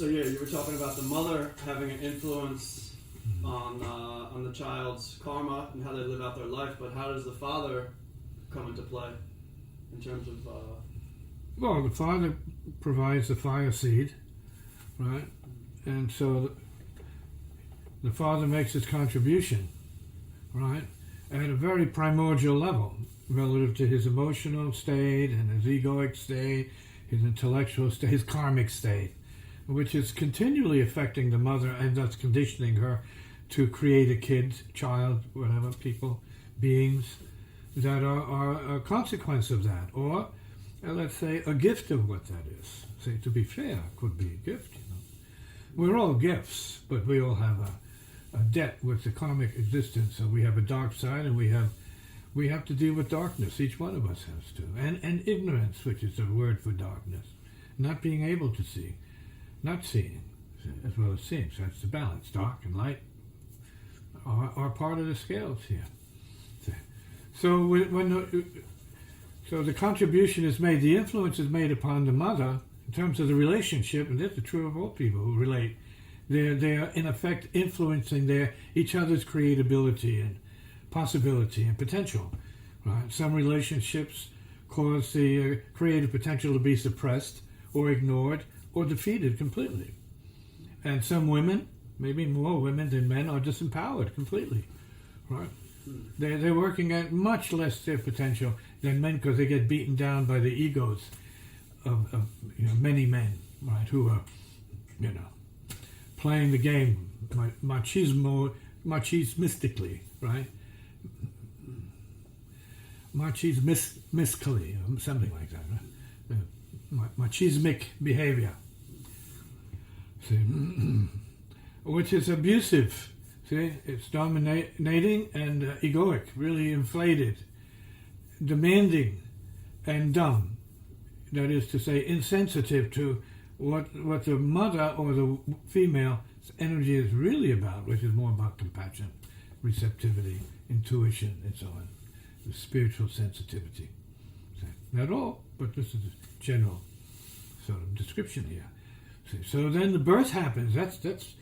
So yeah, you were talking about the mother having an influence on the child's karma and how they live out their life, but how does the father come into play in terms of? Well, the father provides the fire seed, right? And so the father makes his contribution, right, at a very primordial level relative to his emotional state and his egoic state, his intellectual state, his karmic state, which is continually affecting the mother and thus conditioning her to create a kid, child, whatever, people, beings that are a consequence of that, or let's say a gift of what that is. Say, to be fair, could be a gift, you know. We're all gifts, but we all have a debt with the karmic existence. So we have a dark side, and we have to deal with darkness. Each one of us has to, and ignorance, which is the word for darkness, not being able to see, not seeing as well as seeing. So that's the balance. Dark and light are part of the scales here. So so the contribution is made, the influence is made upon the mother in terms of the relationship, and this is true of all people who relate. They're in effect influencing each other's creatability and possibility and potential. Right? Some relationships cause the creative potential to be suppressed or ignored or defeated completely. And some women, maybe more women than men, are disempowered completely. Right? They're working at much less their potential than men because they get beaten down by the egos of many men, right, who are, playing the game machismistically, right? Machismistically, something like that, right? Machismic behavior, see, which is abusive. See, it's dominating and egoic, really inflated, demanding, and dumb. That is to say, insensitive to what the mother or the female's energy is really about, which is more about compassion, receptivity, intuition, and so on, the spiritual sensitivity. So, not all, but this is a general sort of description here. So then the birth happens. That's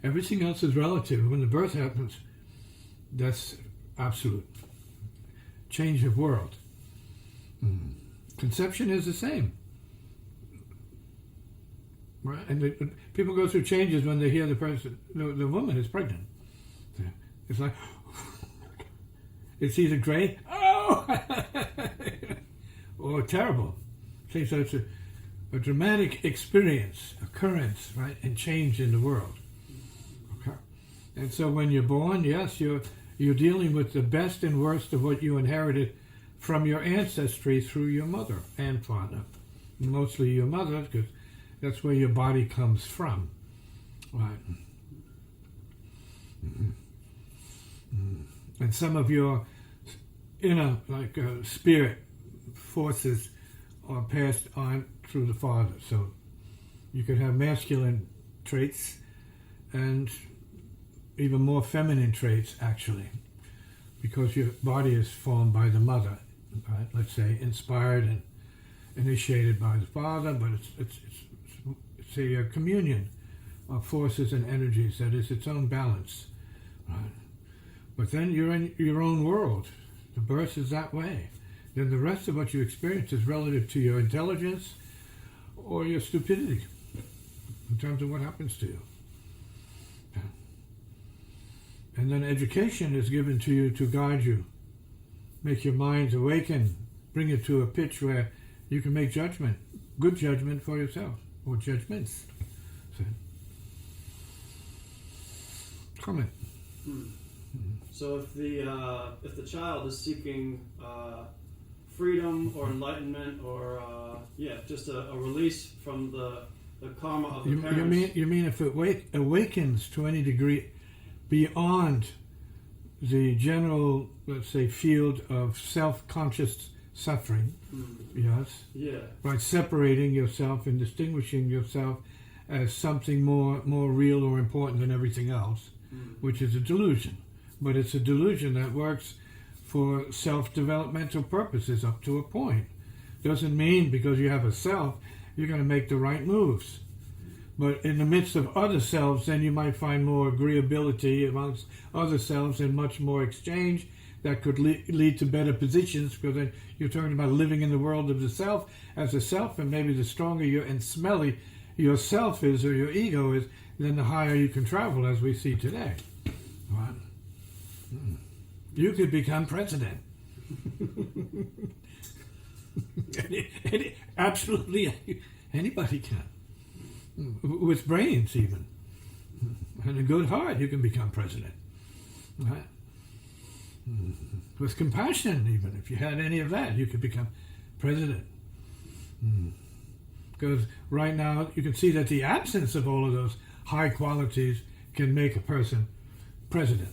everything else is relative. When the birth happens, that's absolute change of world. Conception is the same. Right? And people go through changes when they hear the woman is pregnant. It's like, it's either great, or terrible. See, so it's a dramatic occurrence, right, and change in the world. Okay. And so when you're born, yes, you're dealing with the best and worst of what you inherited from your ancestry through your mother and father. Mostly your mother, because that's where your body comes from. Right. And some of your inner, spirit forces are passed on through the father. So you could have masculine traits and even more feminine traits, actually, because your body is formed by the mother, right? Let's say inspired and initiated by the father, but it's a communion of forces and energies that is its own balance, right? But then you're in your own world. The birth is that way. Then the rest of what you experience is relative to your intelligence or your stupidity in terms of what happens to you. And then education is given to you to guide you, make your mind awaken, bring it to a pitch where you can make judgment, good judgment for yourself, or judgments. Comment. So if the child is seeking freedom or enlightenment or just a release from the karma of the parents. You mean if it awakens to any degree beyond the general, let's say, field of self-conscious suffering, yes? Yeah. By separating yourself and distinguishing yourself as something more real or important than everything else, which is a delusion. But it's a delusion that works for self-developmental purposes up to a point. Doesn't mean because you have a self, you're going to make the right moves. But in the midst of other selves, then you might find more agreeability amongst other selves and much more exchange that could lead to better positions, because then you're talking about living in the world of the self as a self, and maybe the stronger and smelly your self is, or your ego is, then the higher you can travel, as we see today. Right? You could become president. Absolutely anybody can. With brains even. And a good heart, you can become president. Right? With compassion even, if you had any of that, you could become president. Because right now you can see that the absence of all of those high qualities can make a person president,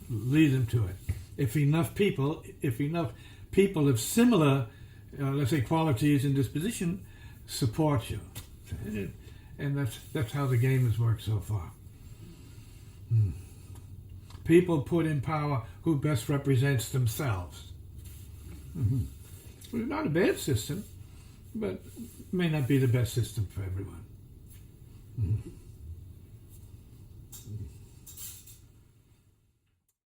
lead them to it. If enough people of similar, let's say, qualities and disposition support you. And that's how the game has worked so far. People put in power who best represents themselves. It's not a bad system, but may not be the best system for everyone.